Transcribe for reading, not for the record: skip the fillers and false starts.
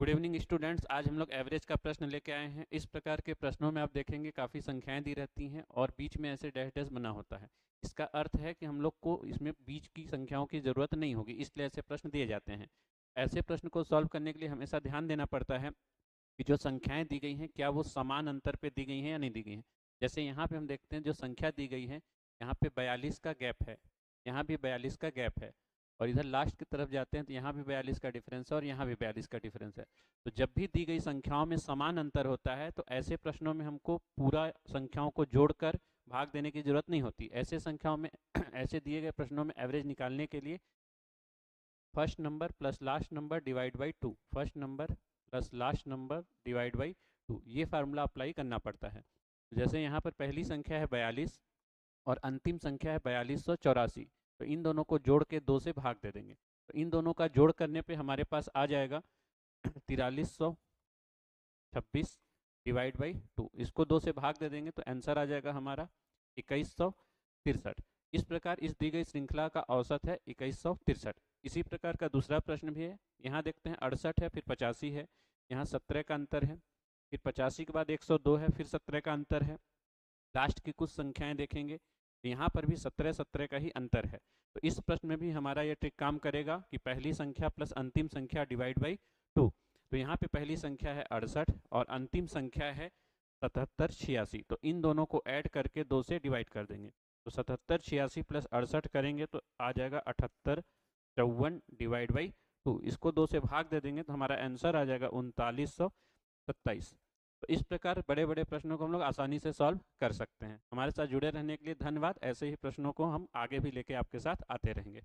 Good evening students. आज हम लोग एवरेज का प्रश्न लेके आए हैं। इस प्रकार के प्रश्नों में आप देखेंगे काफ़ी संख्याएं दी रहती हैं और बीच में ऐसे डैश डैश बना होता है। इसका अर्थ है कि हम लोग को इसमें बीच की संख्याओं की ज़रूरत नहीं होगी, इसलिए ऐसे प्रश्न दिए जाते हैं। ऐसे प्रश्न को सॉल्व करने के लिए हमेशा ध्यान देना पड़ता है कि जो संख्याएं दी गई हैं क्या वो समान अंतर पे दी गई हैं या नहीं दी गई हैं। जैसे यहाँ पे हम देखते हैं जो संख्या दी गई है, यहाँ पे 42 का गैप है, यहाँ भी 42 का गैप है, और इधर लास्ट की तरफ जाते हैं तो यहाँ भी 42 का डिफरेंस है और यहाँ भी 42 का डिफरेंस है। तो जब भी दी गई संख्याओं में समान अंतर होता है तो ऐसे प्रश्नों में हमको पूरा संख्याओं को जोड़कर भाग देने की जरूरत नहीं होती। ऐसे संख्याओं में ऐसे दिए गए प्रश्नों में एवरेज निकालने के लिए first number plus last number divide by 2, first number plus last number divide by 2, ये फार्मूला अप्लाई करना पड़ता है। जैसे यहाँ पर पहली संख्या है 42 और अंतिम संख्या है 4284, तो इन दोनों को जोड़ के 2 से भाग दे देंगे। तो इन दोनों का जोड़ करने पे हमारे पास आ जाएगा 4326 डिवाइड बाई 2, इसको 2 से भाग दे देंगे तो आंसर आ जाएगा हमारा 2163। इस प्रकार इस दी गई श्रृंखला का औसत है 2163। इसी प्रकार का दूसरा प्रश्न भी है। यहाँ देखते हैं 68 है, फिर 85 है, यहाँ 17 का अंतर है, फिर 85 के बाद 102 है, फिर 17 का अंतर है। लास्ट की कुछ संख्याएं देखेंगे तो यहाँ पर भी 17 का ही अंतर है। तो इस प्रश्न में भी हमारा ये ट्रिक काम करेगा कि पहली संख्या प्लस अंतिम संख्या डिवाइड बाई 2। तो यहाँ पे पहली संख्या है 68 और अंतिम संख्या है 7786, तो इन दोनों को ऐड करके 2 से डिवाइड कर देंगे। तो 7786 प्लस 68 करेंगे तो आ जाएगा 7854 डिवाइड बाई 2, इसको 2 से भाग दे देंगे तो हमारा आंसर आ जाएगा 3927। तो इस प्रकार बड़े बड़े प्रश्नों को हम लोग आसानी से सॉल्व कर सकते हैं। हमारे साथ जुड़े रहने के लिए धन्यवाद। ऐसे ही प्रश्नों को हम आगे भी लेके आपके साथ आते रहेंगे।